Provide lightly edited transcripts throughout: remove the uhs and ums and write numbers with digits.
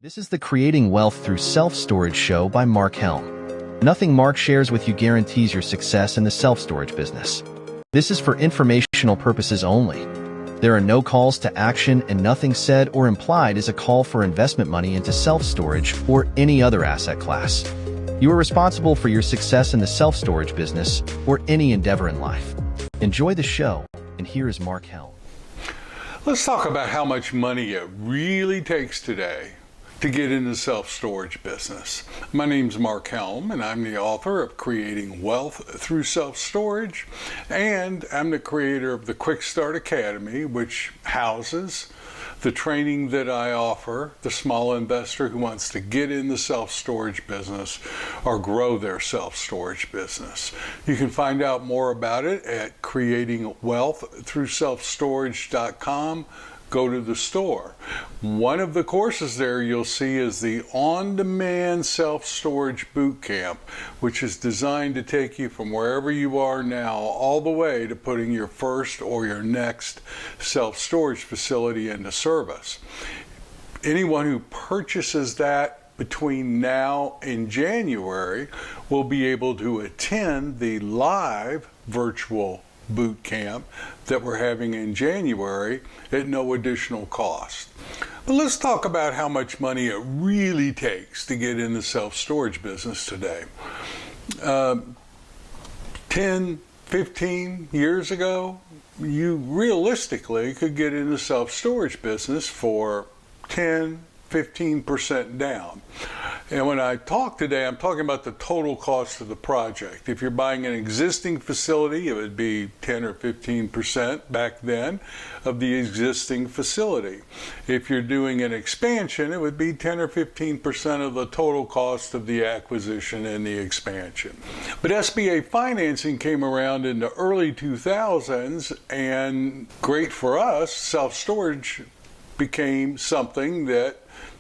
This is the Creating Wealth Through Self-Storage show by Mark Helm. Nothing Mark shares with you guarantees your success in the self-storage business. This is for informational purposes only. There are no calls to action, and nothing said or implied is a call for investment money into self-storage or any other asset class. You are responsible for your success in the self-storage business or any endeavor in life. Enjoy the show, and here is Mark Helm. Let's talk about how much money it really takes today to get in the self-storage business. My name's Mark Helm, and I'm the author of Creating Wealth Through Self-Storage, and I'm the creator of the Quickstart Academy, which houses the training that I offer the small investor who wants to get in the self-storage business or grow their self-storage business. You can find out more about it at creatingwealththroughselfstorage.com. Go to the store. One of the courses there you'll see is the on-demand self-storage bootcamp, which is designed to take you from wherever you are now all the way to putting your first or your next self-storage facility into service. Anyone who purchases that between now and January will be able to attend the live virtual boot camp that we're having in January at no additional cost. But let's talk about how much money it really takes to get in the self-storage business today. 10, 15 years ago, you realistically could get in the self-storage business for 10, 15% down. And when I talk today, I'm talking about the total cost of the project. If you're buying an existing facility, it would be 10 or 15% back then of the existing facility. If you're doing an expansion, it would be 10 or 15% of the total cost of the acquisition and the expansion. But SBA financing came around in the early 2000s, and great for us, self-storage became something that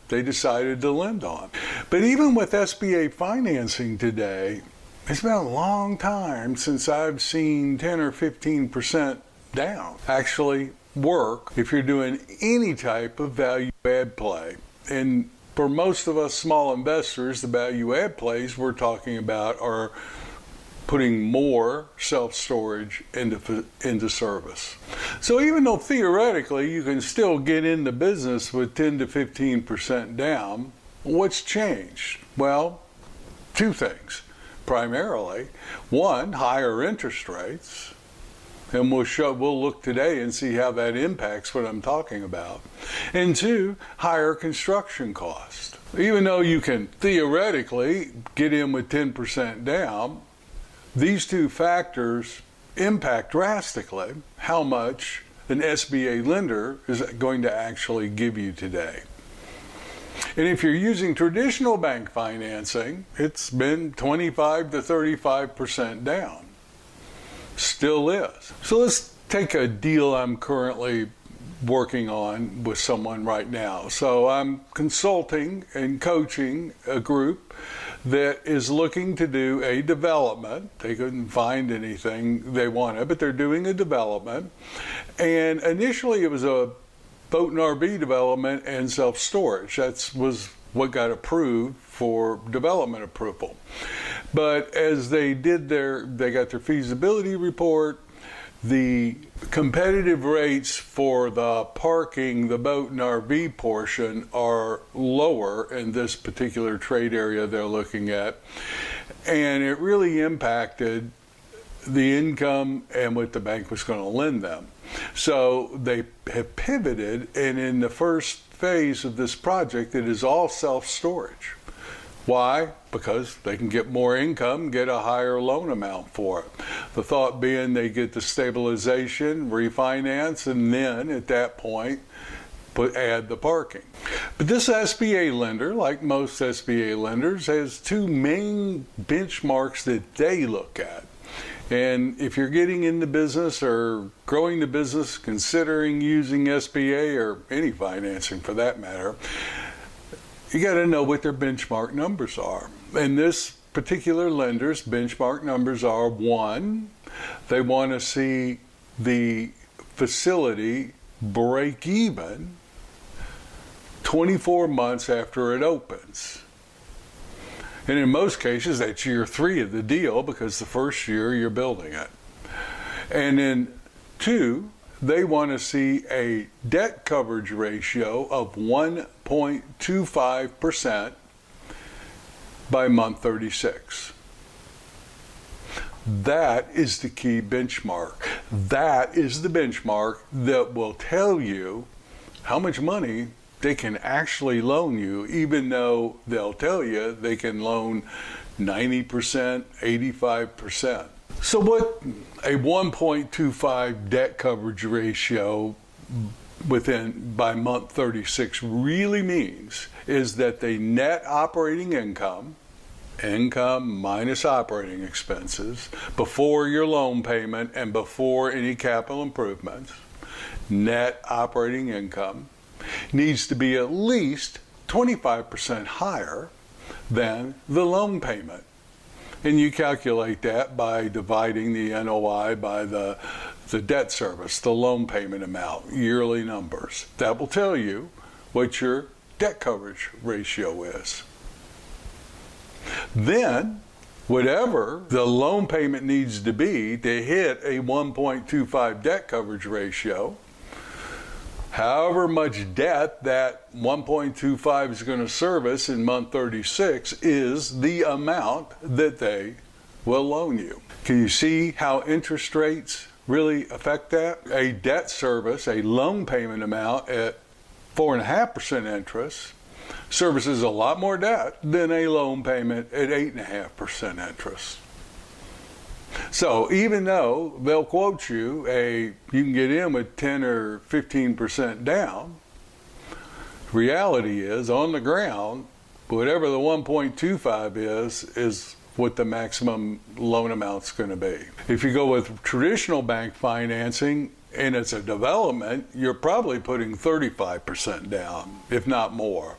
they decided to lend on. But even with SBA financing today, it's been a long time since I've seen 10 or 15% down actually work if you're doing any type of value add play. And for most of us small investors, the value add plays we're talking about are putting more self-storage into service. So even though theoretically you can still get into business with 10 to 15% down, what's changed? Well, two things. Primarily, one, higher interest rates, and we'll look today and see how that impacts what I'm talking about. And two, higher construction cost. Even though you can theoretically get in with 10% down, these two factors impact drastically how much an SBA lender is going to actually give you today. And if you're using traditional bank financing, it's been 25 to 35% down. Still is. So let's take a deal I'm currently working on with someone right now. So I'm consulting and coaching a group that is looking to do a development. They couldn't find anything they wanted, but they're doing a development. And initially it was a boat and RV development and self-storage. That was what got approved for development approval. But as they got their feasibility report, the competitive rates for the parking, the boat and RV portion, are lower in this particular trade area they're looking at. And it really impacted the income and what the bank was going to lend them. So they have pivoted, and in the first phase of this project, it is all self-storage. Why? Because they can get more income, get a higher loan amount for it. The thought being they get the stabilization, refinance, and then at that point, add the parking. But this SBA lender, like most SBA lenders, has two main benchmarks that they look at. And if you're getting into business or growing the business, considering using SBA or any financing for that matter, you got to know what their benchmark numbers are. And this particular lender's benchmark numbers are: one, they want to see the facility break even 24 months after it opens. And in most cases, that's year 3 of the deal, because the first year you're building it. And then 2, they want to see a debt coverage ratio of 1.25% by month 36. That is the key benchmark. That is the benchmark that will tell you how much money they can actually loan you, even though they'll tell you they can loan 90%, 85%. So what a 1.25 debt coverage ratio by month 36 really means is that the net operating income minus operating expenses, before your loan payment and before any capital improvements, net operating income needs to be at least 25% higher than the loan payment. And you calculate that by dividing the NOI by the debt service, the loan payment amount, yearly numbers. That will tell you what your debt coverage ratio is. Then, whatever the loan payment needs to be to hit a 1.25 debt coverage ratio, however much debt that 1.25 is going to service in month 36 is the amount that they will loan you. Can you see how interest rates really affect that? A debt service, a loan payment amount at 4.5% interest services a lot more debt than a loan payment at 8.5% interest. So even though they'll quote you you can get in with 10 or 15% down, reality is on the ground, whatever the 1.25 is what the maximum loan amount's going to be. If you go with traditional bank financing and it's a development, you're probably putting 35% down, if not more.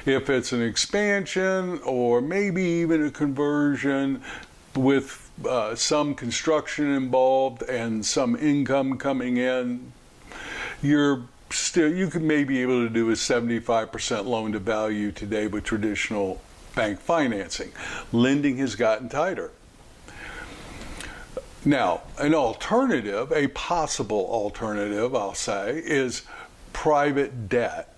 If it's an expansion or maybe even a conversion with some construction involved and some income coming in, you could maybe be able to do a 75% loan to value today with traditional bank financing. Lending has gotten tighter. Now, an alternative, a possible alternative, I'll say, is private debt.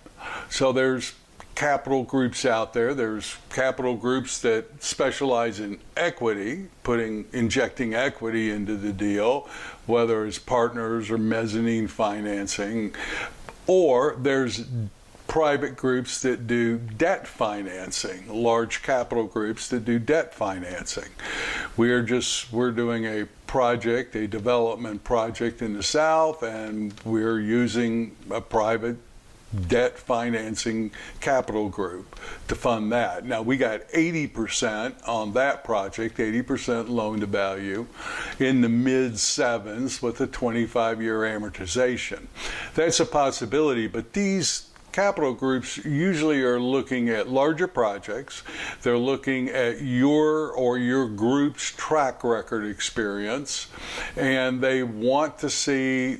So there's capital groups out there. There's capital groups that specialize in equity, injecting equity into the deal, whether it's partners or mezzanine financing, or there's private groups that do debt financing, large capital groups that do debt financing. We're doing a development project in the South, and we're using a private debt financing capital group to fund that. Now, we got 80% on that project, 80% loan to value in the mid 7s with a 25-year amortization. That's a possibility, but these capital groups usually are looking at larger projects. They're looking at your group's track record experience, and they want to see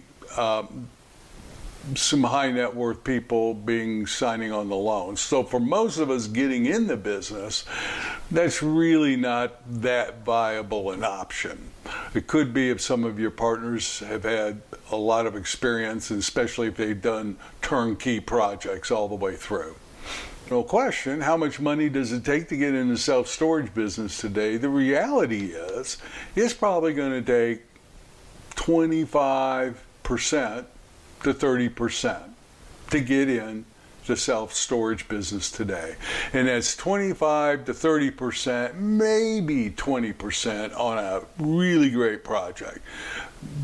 some high net worth people signing on the loans. So for most of us getting in the business, that's really not that viable an option. It could be if some of your partners have had a lot of experience, and especially if they've done turnkey projects all the way through. No question, how much money does it take to get in the self-storage business today? The reality is, it's probably going to take 25% to 30% to get in the self-storage business today. And that's 25 to 30%, maybe 20% on a really great project.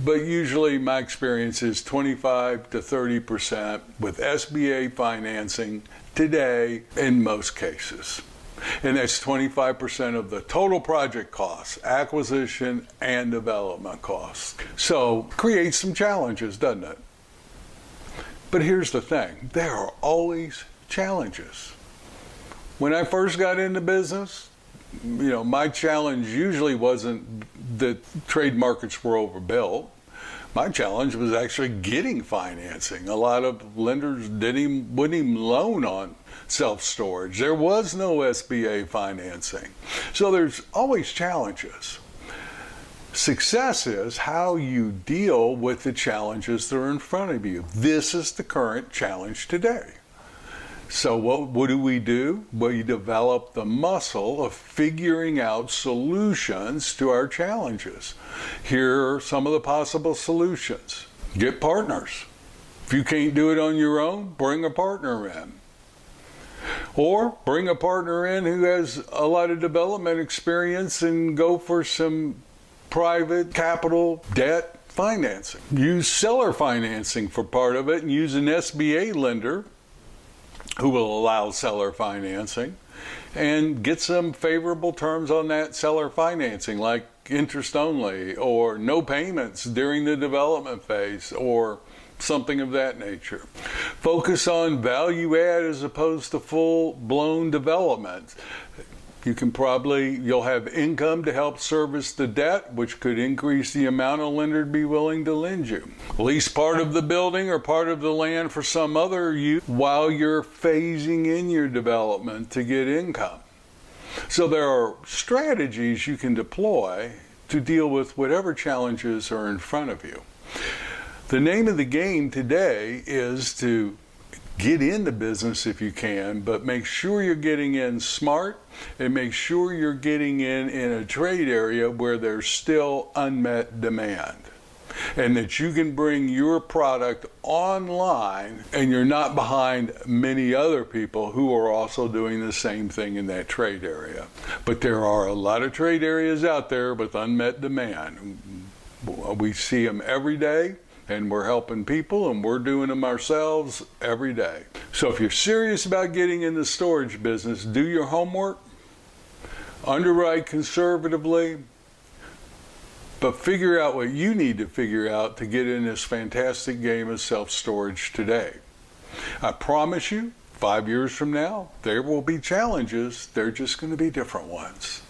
But usually my experience is 25 to 30% with SBA financing today in most cases. And that's 25% of the total project costs, acquisition and development costs. So creates some challenges, doesn't it? But here's the thing, there are always challenges. When I first got into business, my challenge usually wasn't that trade markets were overbuilt. My challenge was actually getting financing. A lot of lenders wouldn't even loan on self-storage. There was no SBA financing. So there's always challenges. Success is how you deal with the challenges that are in front of you. This is the current challenge today. So what do? Well, you develop the muscle of figuring out solutions to our challenges. Here are some of the possible solutions. Get partners. If you can't do it on your own, bring a partner in. Or bring a partner in who has a lot of development experience and go for some private capital debt financing. Use seller financing for part of it and use an SBA lender who will allow seller financing and get some favorable terms on that seller financing, like interest only or no payments during the development phase or something of that nature. Focus on value add as opposed to full-blown development. You'll have income to help service the debt, which could increase the amount a lender would be willing to lend you. Lease part of the building or part of the land for some other use while you're phasing in your development to get income. So there are strategies you can deploy to deal with whatever challenges are in front of you. The name of the game today is to get into business if you can, but make sure you're getting in smart and make sure you're getting in a trade area where there's still unmet demand and that you can bring your product online and you're not behind many other people who are also doing the same thing in that trade area. But there are a lot of trade areas out there with unmet demand. We see them every day. And we're helping people and we're doing them ourselves every day. So if you're serious about getting in the storage business, do your homework, underwrite conservatively, but figure out what you need to figure out to get in this fantastic game of self-storage today. I promise you, 5 years from now, there will be challenges. They're just going to be different ones.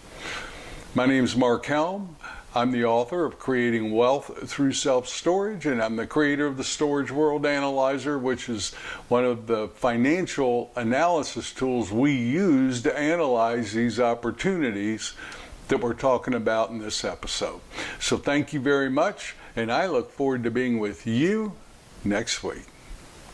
My name is Mark Helm. I'm the author of Creating Wealth Through Self-Storage, and I'm the creator of the Storage World Analyzer, which is one of the financial analysis tools we use to analyze these opportunities that we're talking about in this episode. So thank you very much, and I look forward to being with you next week.